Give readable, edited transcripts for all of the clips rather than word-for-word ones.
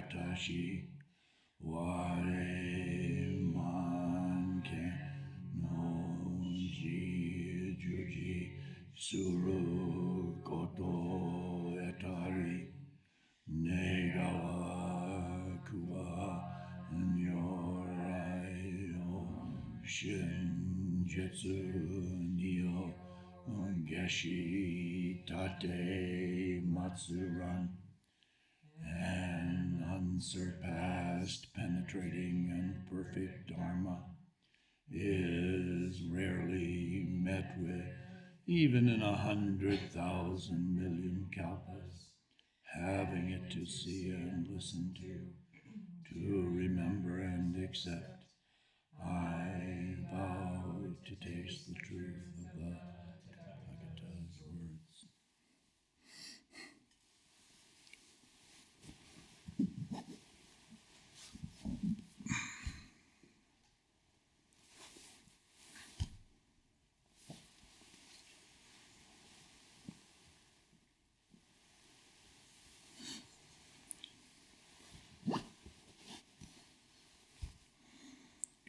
watashi ware manke no ji juji suru koto etari negawa kuwa nyorai o shinjutsu nio geshi tate matsuran, an unsurpassed, penetrating, and perfect Dharma is rarely met with, even in 100,000 million kalpas. Having it to see and listen to remember and accept, I vow to taste the truth of the Tathagata's words.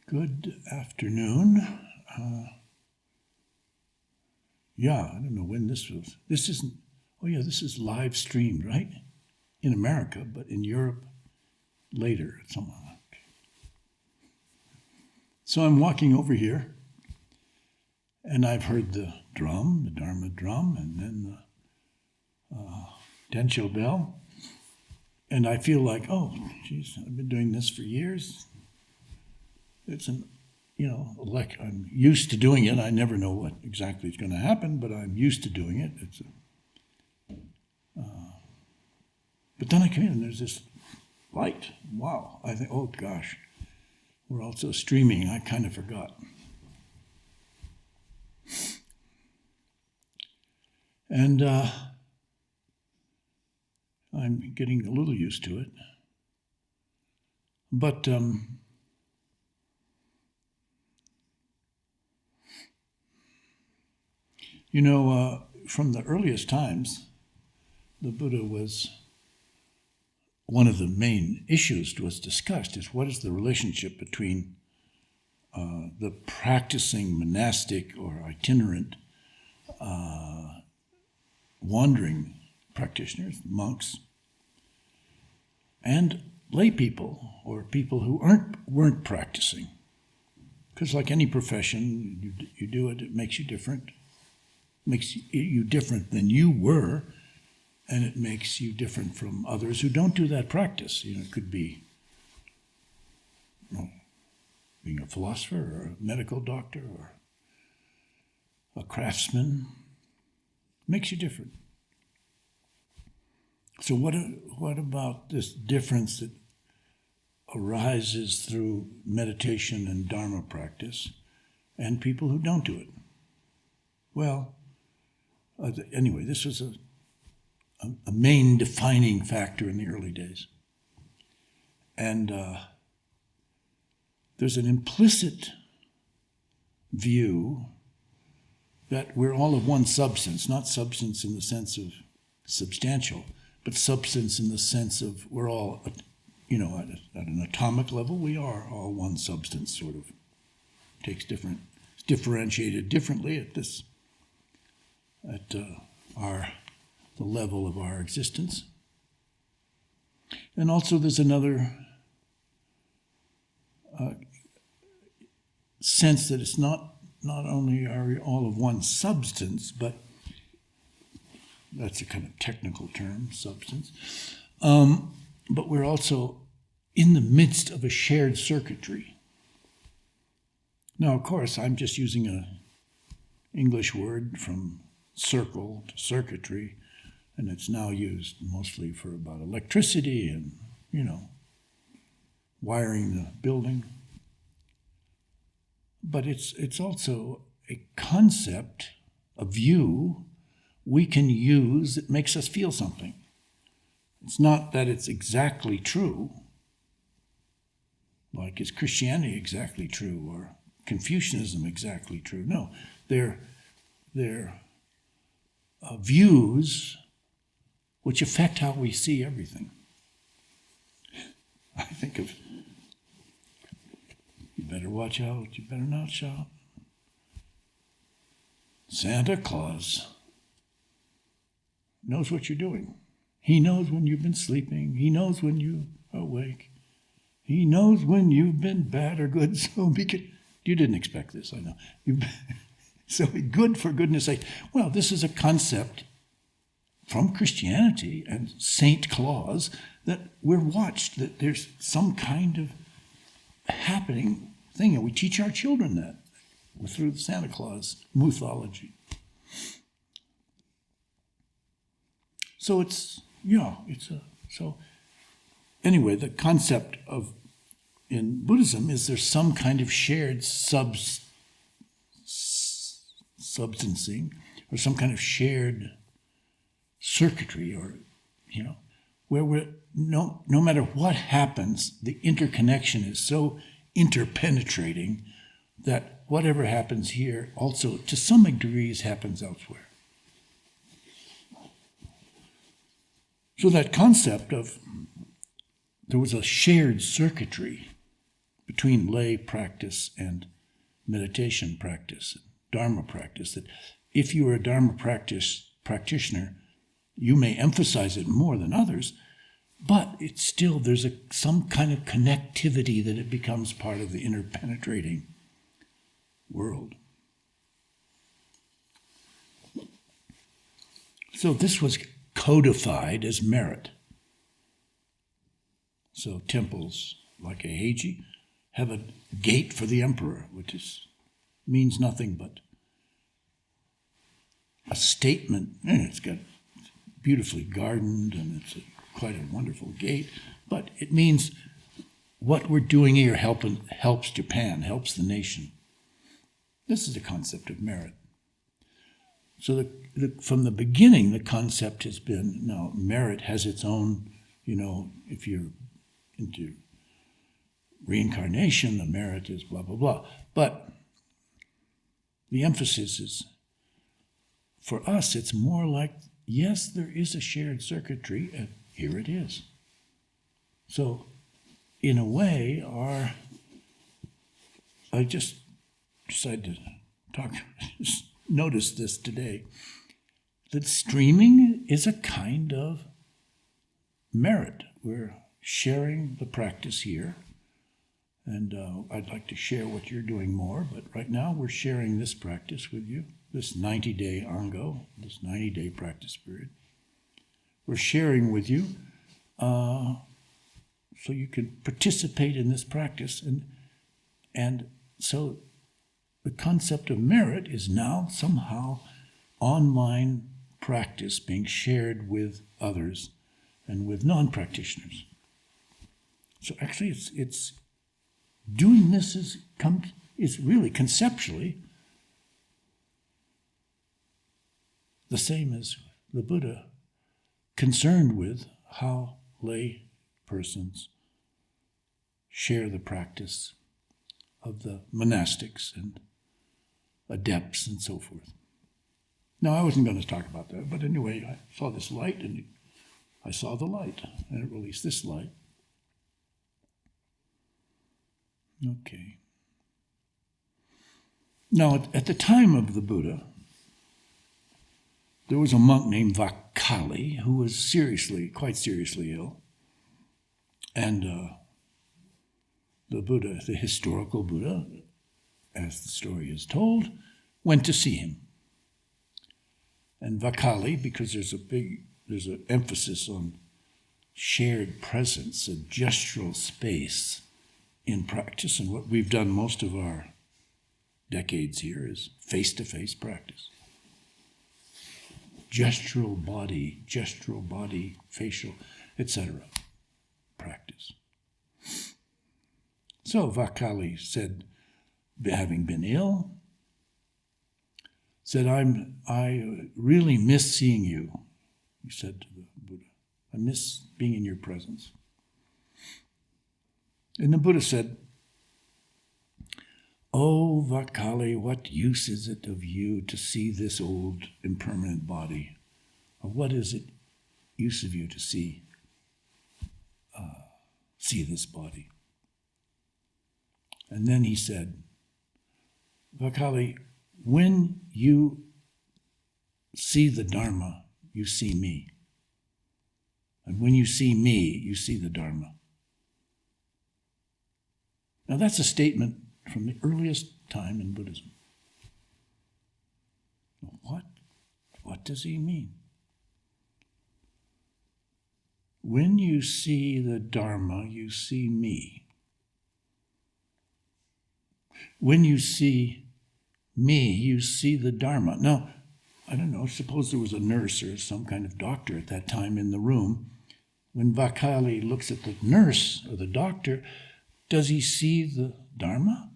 Good afternoon. I don't know when this was. This isn't, this is live streamed, right? In America, but in Europe later. So I'm walking over here, and I've heard the drum, the Dharma drum, and then the Densho bell, and I feel like, I've been doing this for years. It's I'm used to doing it. I never know what exactly is going to happen, but I'm used to doing it. But then I come in and there's this light. Wow. I think, oh gosh, we're also streaming. I kind of forgot. And I'm getting a little used to it. But from the earliest times, the Buddha was, one of the main issues was discussed is what is the relationship between the practicing monastic or itinerant wandering practitioners, monks, and lay people or people who weren't practicing. Because like any profession, you do it, it makes you different. Makes you different than you were, and it makes you different from others who don't do that practice. It could be being a philosopher or a medical doctor or a craftsman. It makes you different. So what about this difference that arises through meditation and Dharma practice and people who don't do it? Well, anyway, this was a main defining factor in the early days. And there's an implicit view that we're all of one substance, not substance in the sense of substantial, but substance in the sense of we're all, at an atomic level, we are all one substance, sort of. It's differentiated differently at the level of our existence. And also there's another sense that it's not only are we all of one substance, but that's a kind of technical term, substance, but we're also in the midst of a shared circuitry. Now, of course, I'm just using an English word from circle to circuitry, and it's now used mostly for about electricity and, wiring the building. But it's also a concept, a view we can use that makes us feel something. It's not that it's exactly true, like is Christianity exactly true or Confucianism exactly true? No, they're views which affect how we see everything. think of, you better watch out, you better not shout. Santa Claus knows what you're doing. He knows when you've been sleeping. He knows when you are awake. He knows when you've been bad or good. So you didn't expect this, I know. So good, for goodness sake. Well, this is a concept from Christianity and Saint Claus that we're watched, that there's some kind of happening thing, and we teach our children that through the Santa Claus mythology. So anyway, the concept of, in Buddhism, is there's some kind of shared substancing, or some kind of shared circuitry, or, where we're, no matter what happens, the interconnection is so interpenetrating that whatever happens here also, to some degrees, happens elsewhere. So that concept of, there was a shared circuitry between lay practice and meditation practice, Dharma practice, that if you are a Dharma practitioner, you may emphasize it more than others, but it's still, there's some kind of connectivity that it becomes part of the interpenetrating world. So this was codified as merit. So temples like Eiheiji have a gate for the emperor, which means nothing but a statement. And it's got beautifully gardened, and it's quite a wonderful gate, but it means what we're doing here helps Japan, helps the nation. This is the concept of merit. So from the beginning, the concept has been, no, merit has its own, if you're into reincarnation, the merit is blah, blah, blah. But the emphasis is, for us, it's more like, yes, there is a shared circuitry, and here it is. So, in a way, I just decided to notice this today, that streaming is a kind of merit. We're sharing the practice here, and I'd like to share what you're doing more, but right now we're sharing this practice with you, this 90-day Ango, this 90-day practice period. We're sharing with you so you can participate in this practice, and so the concept of merit is now somehow online practice being shared with others and with non-practitioners. So actually it's doing this is really conceptually the same as the Buddha, concerned with how lay persons share the practice of the monastics and adepts and so forth. Now, I wasn't going to talk about that, but anyway, I saw this light, and I saw the light, and it released this light. Okay. Now, at the time of the Buddha, there was a monk named Vakali who was quite seriously ill. And the Buddha, the historical Buddha, as the story is told, went to see him. And Vakali, because there's an emphasis on shared presence, a gestural space in practice, and what we've done most of our decades here is face-to-face practice. Gestural body, facial, etc. practice. So Vakali said, having been ill, said, I really miss seeing you, he said to the Buddha. I miss being in your presence. And the Buddha said, Oh, Vakali, what use is it of you to see this old impermanent body? Or what is it use of you to see see this body. And then he said, Vakali, when you see the Dharma, you see me. And when you see me, you see the Dharma. Now that's a statement from the earliest time in Buddhism. What does he mean? When you see the Dharma, you see me. When you see me, you see the Dharma. Now, I don't know, suppose there was a nurse or some kind of doctor at that time in the room. When Vakali looks at the nurse or the doctor, does he see the Dharma?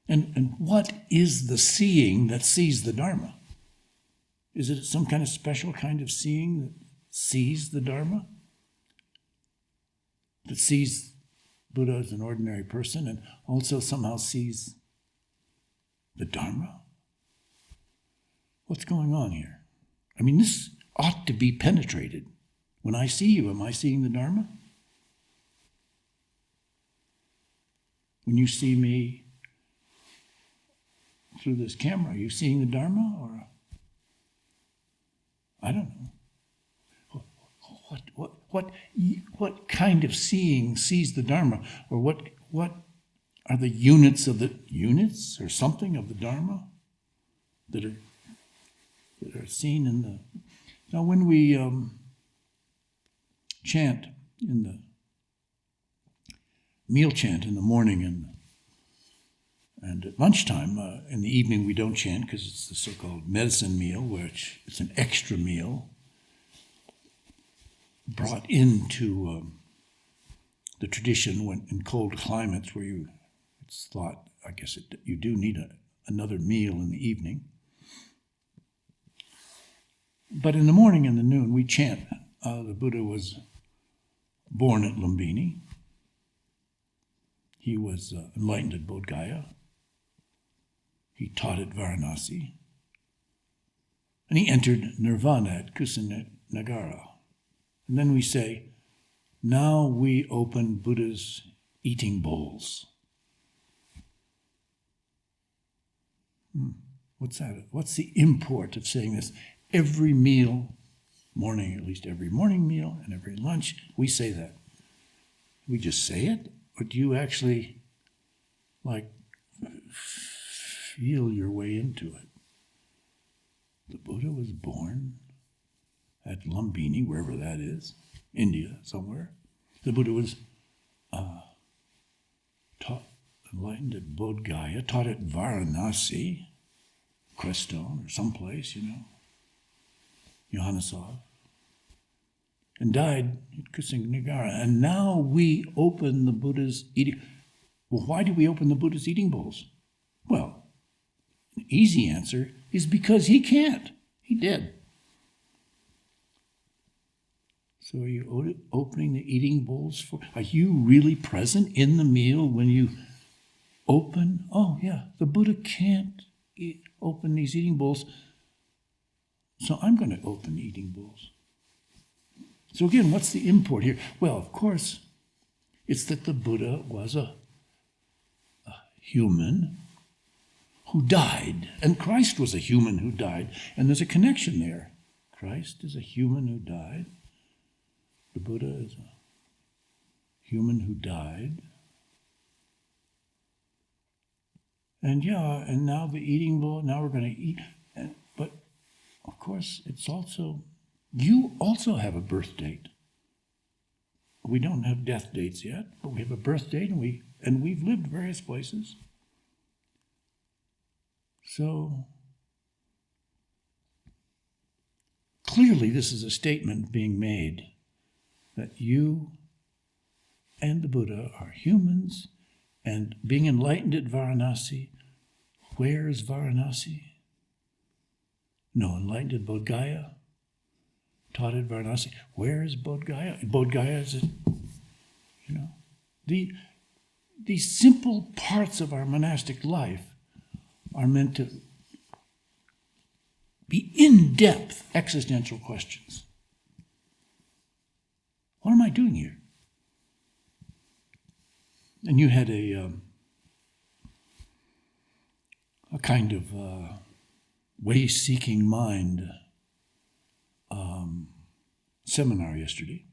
And what is the seeing that sees the Dharma? Is it some kind of special kind of seeing that sees the Dharma? That sees Buddha as an ordinary person and also somehow sees the Dharma? What's going on here? I mean, this ought to be penetrated. When I see you, am I seeing the Dharma? When you see me through this camera, are you seeing the Dharma? Or I don't know. What kind of seeing sees the Dharma? Or what are the units of the units or something of the Dharma that are seen in the... Now when we chant in the meal chant in the morning and at lunchtime, in the evening we don't chant because it's the so-called medicine meal, which it's an extra meal brought into the tradition when in cold climates where it's thought, I guess you do need another meal in the evening. But in the morning and the noon we chant. The Buddha was born at Lumbini. He was enlightened at Bodh Gaya. He taught at Varanasi. And he entered Nirvana at Kusinagara. And then we say, now we open Buddha's eating bowls. What's that? What's the import of saying this? Every meal, morning, at least every morning meal and every lunch, we say that. We just say it? Or do you actually, feel your way into it? The Buddha was born at Lumbini, wherever that is, India, somewhere. The Buddha was taught, enlightened at Bodh Gaya, taught at Varanasi, Crestone, or someplace, Johannesov, and died at Kusinagara. And now we open the Buddha's eating... Well, why do we open the Buddha's eating bowls? Well, an easy answer is because he can't. He did. So are you opening the eating bowls for... Are you really present in the meal when you open? Oh, yeah, the Buddha can't open these eating bowls, so I'm going to open eating bowls. So again, what's the import here? Well, of course, it's that the Buddha was a human who died, and Christ was a human who died, and there's a connection there. Christ is a human who died. The Buddha is a human who died. And and now the eating bowl, now we're going to eat. But, of course, it's also, you also have a birth date. We don't have death dates yet, but we have a birth date, and we've lived various places. So, clearly this is a statement being made that you and the Buddha are humans, and being enlightened at Varanasi. Where is Varanasi? No, enlightened at Bodh Gaya, taught at Varanasi. Where is Bodh Gaya? Bodh Gaya is, these simple parts of our monastic life are meant to be in-depth existential questions. What am I doing here? And you had a kind of way-seeking mind seminar yesterday.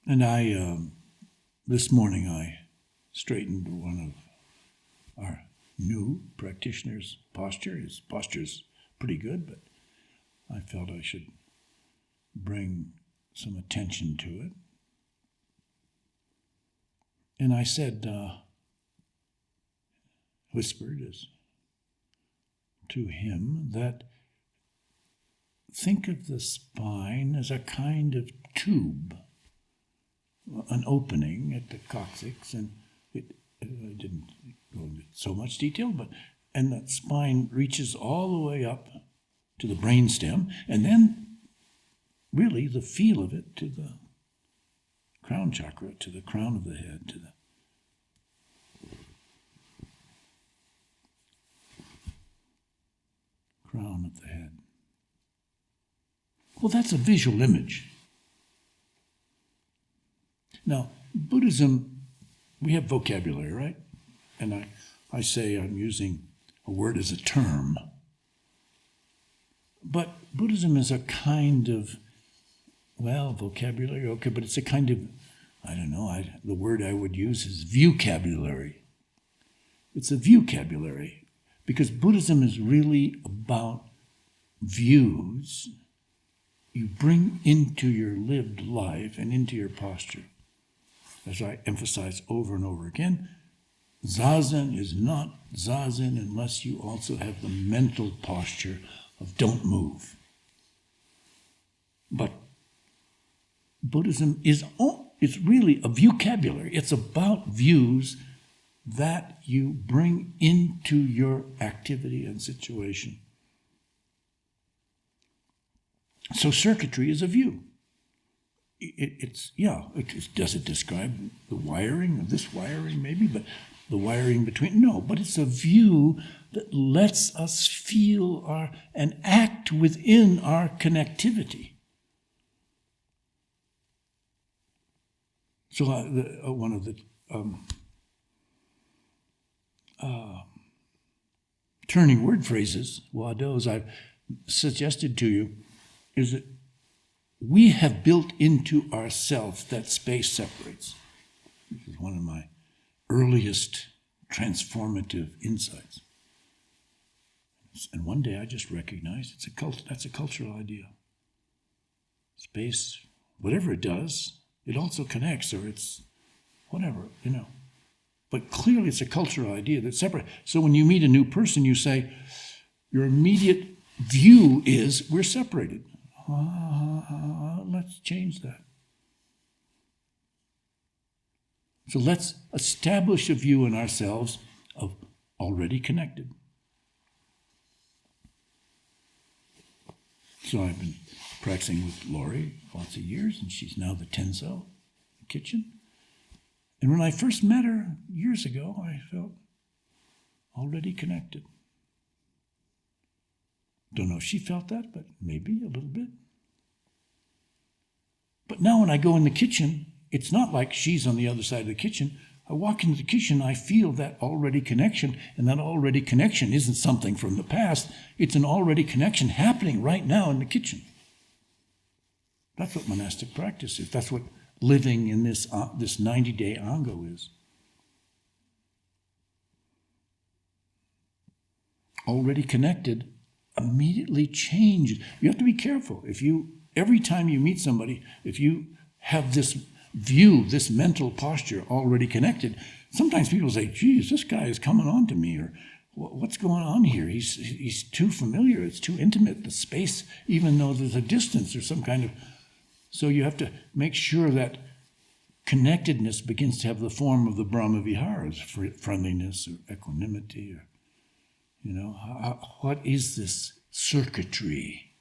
And this morning I straightened one of our new practitioners' posture. His posture's pretty good, but I felt I should bring some attention to it. And I said, whispered to him, that think of the spine as a kind of tube, an opening at the coccyx, and I didn't go into so much detail, and that spine reaches all the way up to the brainstem, and then really the feel of it to the crown chakra, to the crown of the head, to the crown of the head. Well, that's a visual image. Now, Buddhism, we have vocabulary, right? And I say I'm using a word as a term. But Buddhism is a kind of, vocabulary, okay, but it's a kind of, the word I would use is viewcabulary. It's a viewcabulary, because Buddhism is really about views you bring into your lived life and into your posture. As I emphasize over and over again, Zazen is not Zazen unless you also have the mental posture of don't move. But Buddhism it's really a vocabulary. It's about views that you bring into your activity and situation. So circuitry is a view. Does it describe the wiring of this wiring maybe, but the wiring between? No, but it's a view that lets us feel and act within our connectivity. So one of the turning word phrases, wados, I've suggested to you, is that we have built into ourselves that space separates. This is one of my earliest transformative insights. And one day I just recognized that's a cultural idea. Space, whatever it does, it also connects, or it's whatever, But clearly it's a cultural idea that's separate. So when you meet a new person, you say, your immediate view is, we're separated. Let's change that. So let's establish a view in ourselves of already connected. So I've been practicing with Lori lots of years, and she's now the Tenso in the kitchen. And when I first met her years ago, I felt already connected. Don't know if she felt that, but maybe a little bit. But now when I go in the kitchen, it's not like she's on the other side of the kitchen. I walk into the kitchen, I feel that already connection, and that already connection isn't something from the past. It's an already connection happening right now in the kitchen. That's what monastic practice is. That's what living in this 90-day Ango is. Already connected immediately changes. You have to be careful. Every time you meet somebody, if you have this view, this mental posture already connected, sometimes people say, geez, this guy is coming on to me, or what's going on here? He's too familiar, it's too intimate, the space, even though there's a distance or some kind of... So you have to make sure that connectedness begins to have the form of the Brahma Viharas, friendliness or equanimity, or, what is this circuitry,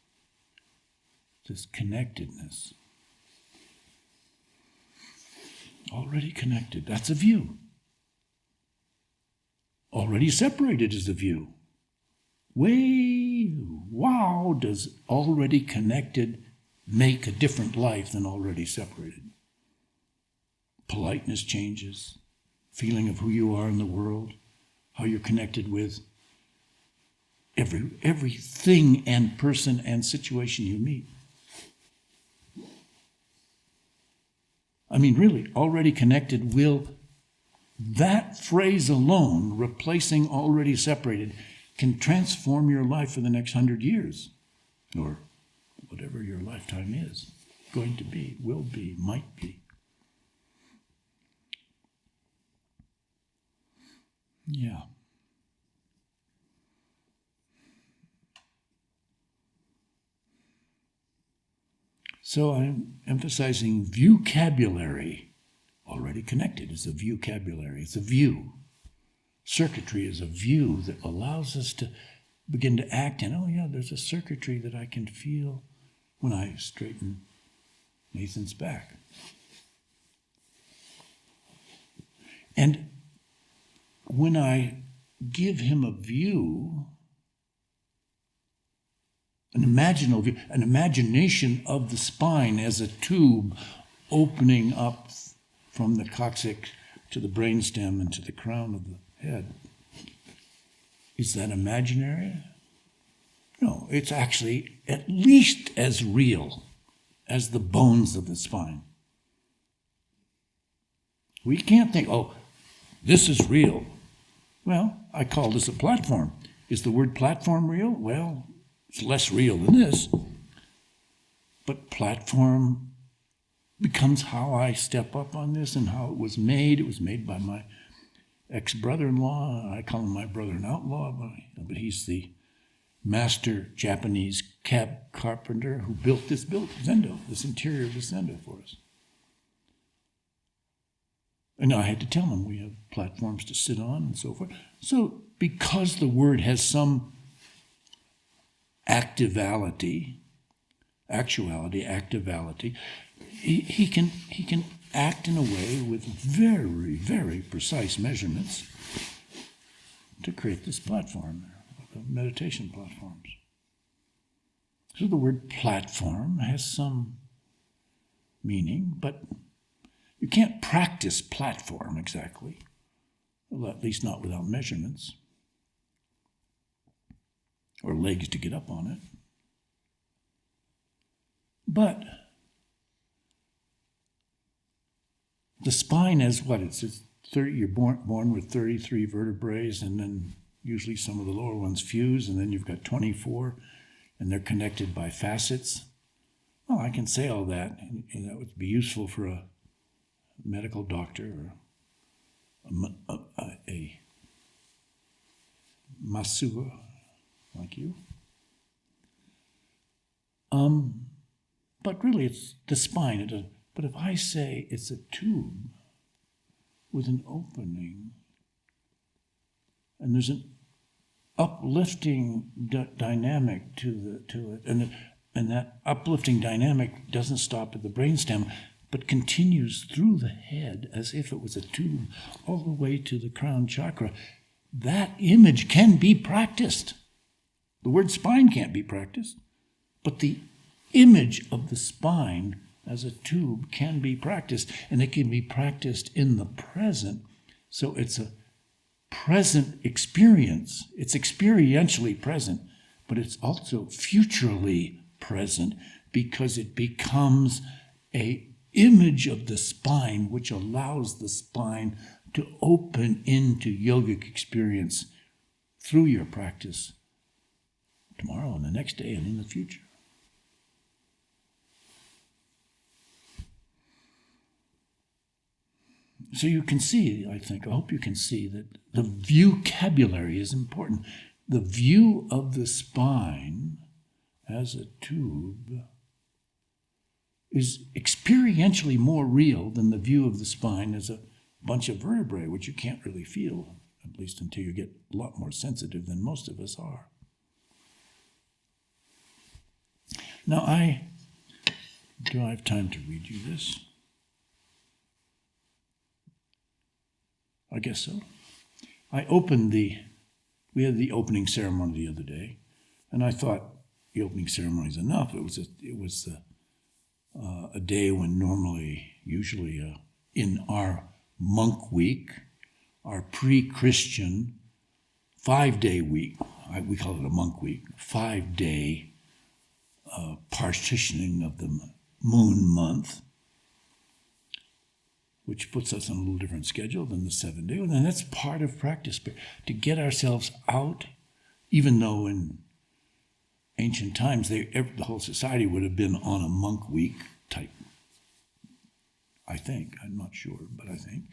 this connectedness? Already connected, that's a view. Already separated is a view. Way wow, does already connected make a different life than already separated. Politeness changes, feeling of who you are in the world, how you're connected with everything and person and situation you meet. I mean, really, already connected will, that phrase alone, replacing already separated, can transform your life for the next 100 years, or whatever your lifetime is going to be, will be, might be. Yeah. So I'm emphasizing vocabulary. Already connected is a vocabulary. It's a view. Circuitry is a view that allows us to begin to act in, oh yeah, there's a circuitry that I can feel when I straighten Nathan's back. And when I give him a view, an imaginal view, an imagination of the spine as a tube opening up from the coccyx to the brainstem and to the crown of the head. Is that imaginary? No, it's actually at least as real as the bones of the spine. We can't think, oh, this is real. Well, I call this a platform. Is the word platform real? Well, it's less real than this. But platform becomes how I step up on this and how it was made. It was made by my ex-brother-in-law. I call him my brother an outlaw, but he's the master Japanese cab carpenter who built this Zendo, this interior of the Zendo for us. And I had to tell him we have platforms to sit on and so forth. So because the word has some actuality, he can act in a way with very, very precise measurements to create this platform, meditation platforms. So the word platform has some meaning, but you can't practice platform exactly, well, at least not without measurements or legs to get up on it. But the spine is what? It's 30. You're born with 33 vertebrae, and then usually some of the lower ones fuse, and then you've got 24, and they're connected by facets. Well, I can say all that, and that would be useful for a medical doctor or a masseur like you. But really, it's the spine. But if I say it's a tube with an opening, and there's an uplifting dynamic to it, and that uplifting dynamic doesn't stop at the brainstem, but continues through the head as if it was a tube all the way to the crown chakra. That image can be practiced. The word spine can't be practiced, but the image of the spine as a tube can be practiced, and it can be practiced in the present. So it's a present experience. It's experientially present, but it's also futurally present because it becomes an image of the spine which allows the spine to open into yogic experience through your practice tomorrow and the next day and in the future. So you can see, I hope you can see that the vocabulary is important. The view of the spine as a tube is experientially more real than the view of the spine as a bunch of vertebrae, which you can't really feel, at least until you get a lot more sensitive than most of us are. Now, do I have time to read you this? I guess so. We had the opening ceremony the other day, and I thought the opening ceremony is enough. It was a day when usually in our monk week, our pre-Christian 5-day week, we call it a monk week, 5-day partitioning of the moon month, which puts us on a little different schedule than the 7-day. And that's part of practice, but to get ourselves out, even though in ancient times the whole society would have been on a monk week type. I think, I'm not sure, but I think.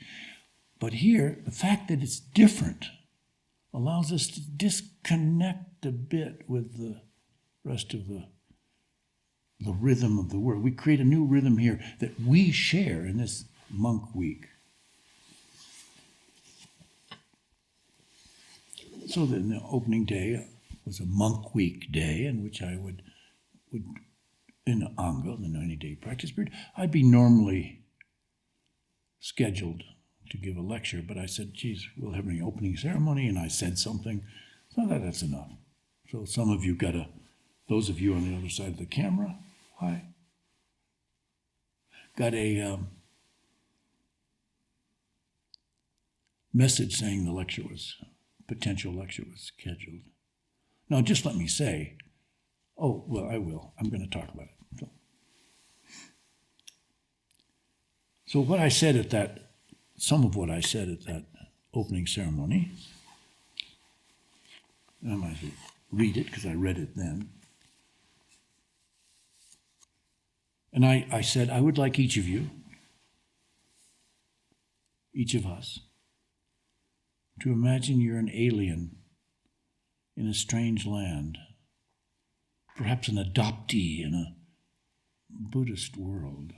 But here, the fact that it's different allows us to disconnect a bit with the rest of the rhythm of the world. We create a new rhythm here that we share in this monk week. So then the opening day was a monk week day in which I would in Ango, the 90-day practice period, I'd be normally scheduled to give a lecture, but I said, geez, we'll have an opening ceremony, and I said something, so that's enough. So some of you those of you on the other side of the camera, hi, got a message saying the potential lecture was scheduled. Now, just let me say, oh, well, I will. I'm going to talk about it. So what I said some of what I said at that opening ceremony, and I might read it because I read it then. And I said, I would like each of you, each of us, to imagine you're an alien in a strange land, perhaps an adoptee in a Buddhist world.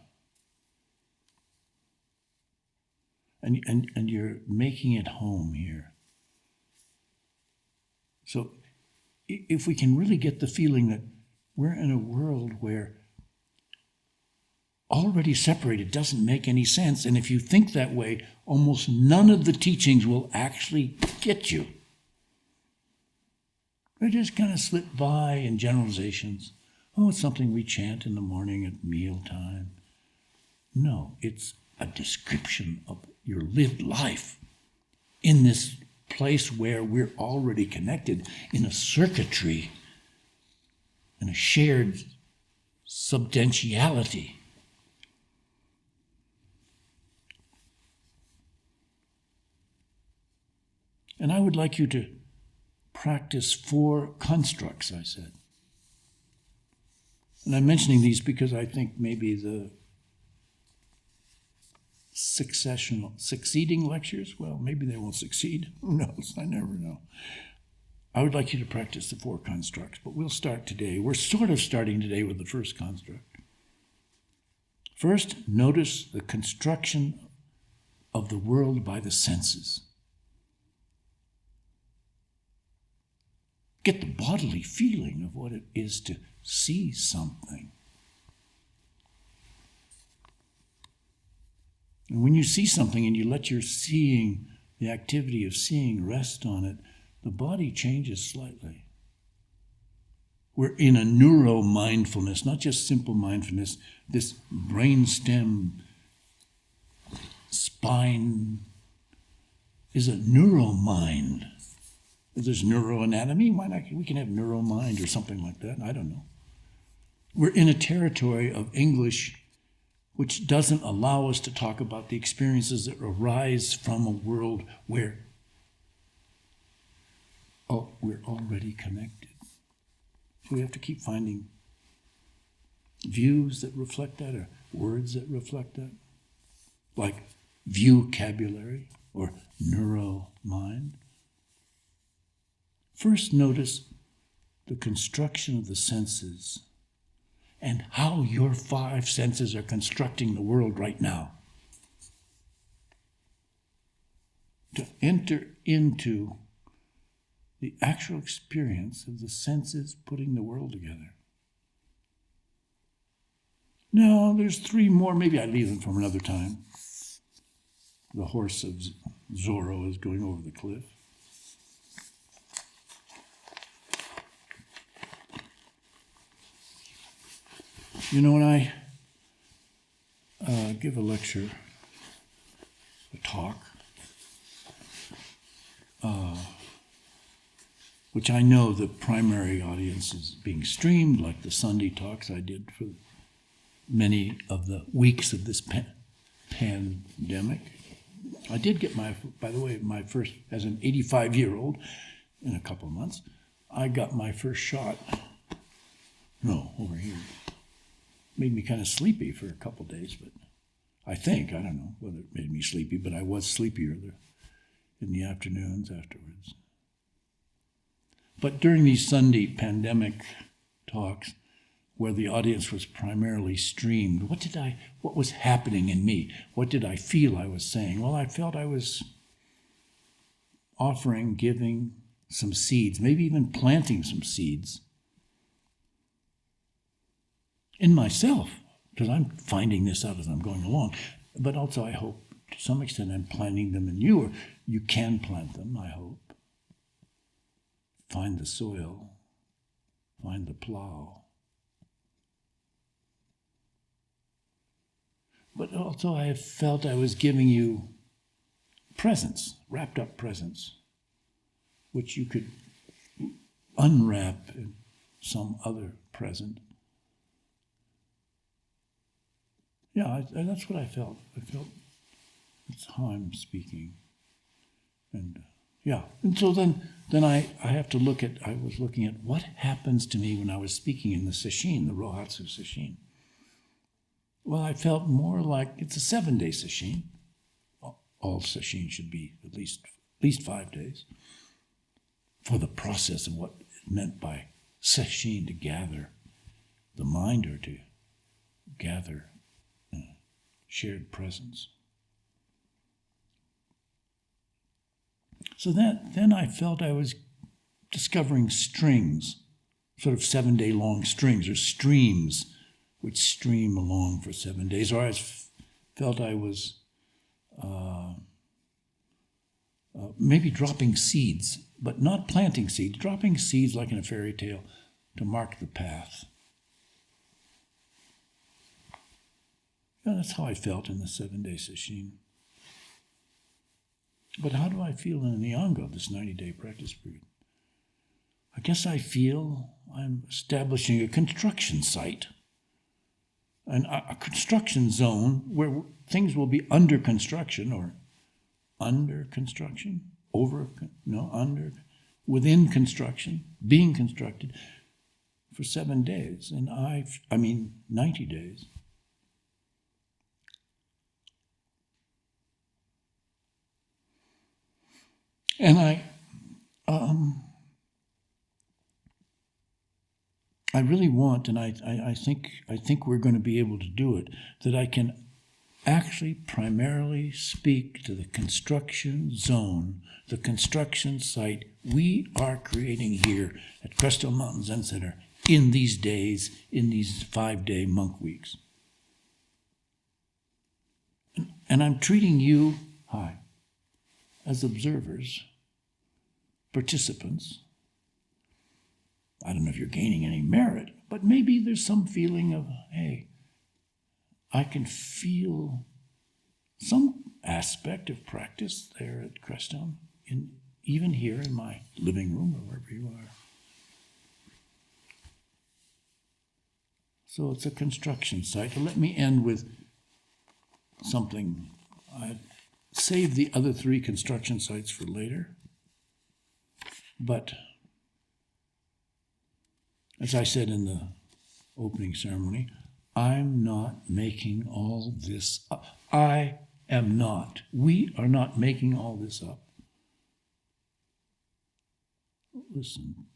And you're making it home here. So if we can really get the feeling that we're in a world where already separated doesn't make any sense, and if you think that way, almost none of the teachings will actually get you. They just kind of slip by in generalizations. Oh, it's something we chant in the morning at mealtime. No, it's a description of your lived life in this place where we're already connected in a circuitry, in a shared substantiality. And I would like you to practice 4 constructs, I said. And I'm mentioning these because I think maybe the succeeding lectures, well, maybe they won't succeed. Who knows? I never know. I would like you to practice the 4 constructs, but we'll start today. We're sort of starting today with the first construct. First, notice the construction of the world by the senses. Get the bodily feeling of what it is to see something. And when you see something and you let your seeing, the activity of seeing, rest on it, the body changes slightly. We're in a neuro-mindfulness, not just simple mindfulness. This brainstem spine is a neuromind. If there's neuroanatomy, why not? We can have neuromind or something like that. I don't know. We're in a territory of English which doesn't allow us to talk about the experiences that arise from a world where we're already connected. So we have to keep finding views that reflect that, or words that reflect that, like vocabulary or neuromind. First, notice the construction of the senses and how your 5 senses are constructing the world right now. To enter into the actual experience of the senses putting the world together. No, there's 3 more. Maybe I leave them for another time. The horse of Zorro is going over the cliff. You know, when I give a lecture, a talk, which I know the primary audience is being streamed, like the Sunday talks I did for many of the weeks of this pandemic. I did get by the way, my first, as an 85-year-old, in a couple of months, I got my first shot. No, over here. Made me kind of sleepy for a couple of days, but I don't know whether it made me sleepy, but I was sleepier in the afternoons afterwards. But during these Sunday pandemic talks, where the audience was primarily streamed, what was happening in me? What did I feel I was saying? Well, I felt I was giving some seeds, maybe even planting some seeds in myself, because I'm finding this out as I'm going along. But also, I hope, to some extent, I'm planting them in you, or you can plant them, I hope. Find the soil, find the plow. But also, I have felt I was giving you presents, wrapped up presents, which you could unwrap in some other present. Yeah, that's what I felt. That's how I'm speaking. And and so then I have to I was looking at what happens to me when I was speaking in the sesshin, the Rohatsu sesshin. Well, I felt more like it's a 7-day sesshin. All sesshin should be at least 5 days for the process of what it meant by sesshin, to gather the mind or to gather shared presence. So then I felt I was discovering strings, sort of 7-day long strings or streams which stream along for 7 days. Or I felt I was maybe dropping seeds, but not planting seeds, dropping seeds like in a fairy tale to mark the path. That's how I felt in the 7-day sesshin. But how do I feel in the Ango, this 90-day practice period? I guess I feel I'm establishing a construction site, a construction zone where things will be under construction, or under construction, within construction, being constructed for 7 days. And 90 days. And I really want, and I think we're going to be able to do it, that I can actually primarily speak to the construction zone, the construction site we are creating here at Crest Hill Mountain Zen Center in these days, in these 5-day monk weeks. And I'm treating you, as observers, participants. I don't know if you're gaining any merit, but maybe there's some feeling of, hey, I can feel some aspect of practice there at Crestone, even here in my living room or wherever you are. So it's a construction site. Let me end with something. I saved the other 3 construction sites for later. But as I said in the opening ceremony, I'm not making all this up. I am not. We are not making all this up. Listen,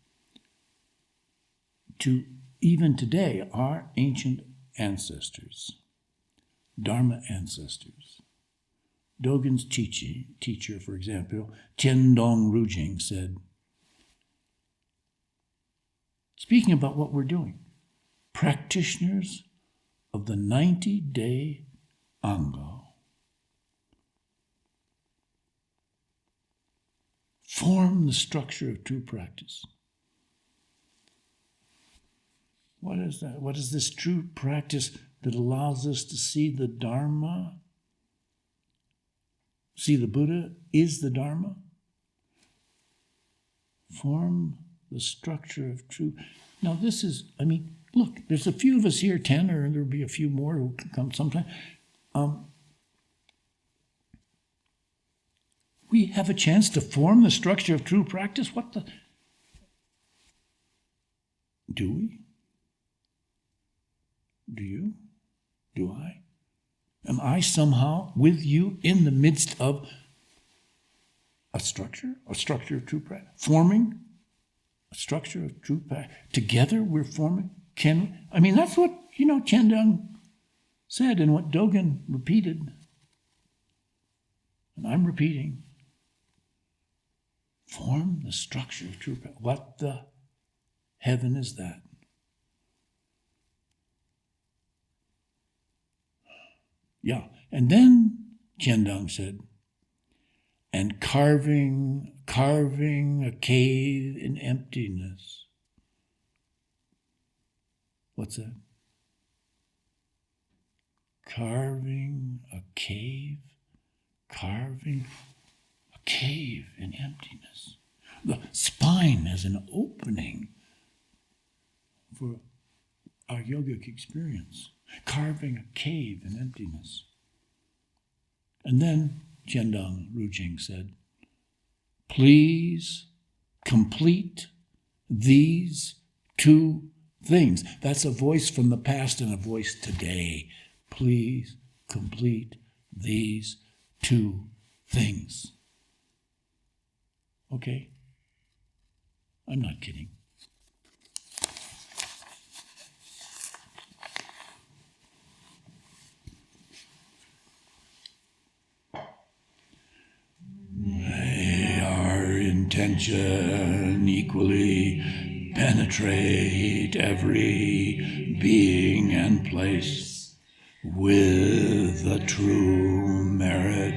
to even today, our ancient ancestors, Dharma ancestors, Dogen's teacher, for example, Tiandong Rujing, said, speaking about what we're doing, practitioners of the 90-day Ango form the structure of true practice. What is that? What is this true practice that allows us to see the Dharma? See the Buddha is the Dharma? Form the structure of true. Now this is, look, there's a few of us here, 10, or there'll be a few more who can come sometime. We have a chance to form the structure of true practice. What the? Do we? Do you? Do I? Am I somehow with you in the midst of a structure of true practice? Forming a structure of true practice. Together we're forming. Can we? That's what, Chandang said and what Dogen repeated. And I'm repeating. Form the structure of true practice. What the heaven is that? Yeah. And then Chandang said, and carving a cave in emptiness. What's that? Carving a cave in emptiness. The spine as an opening for our yogic experience. Carving a cave in emptiness. And then Chandang Rujing said, please complete these two things. That's a voice from the past and a voice today. Please complete these two things. Okay? I'm not kidding. May our intention equally penetrate every being and place with the true merit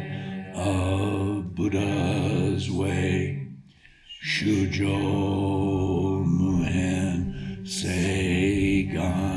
of Buddha's way. Shujo Muhen Seigan.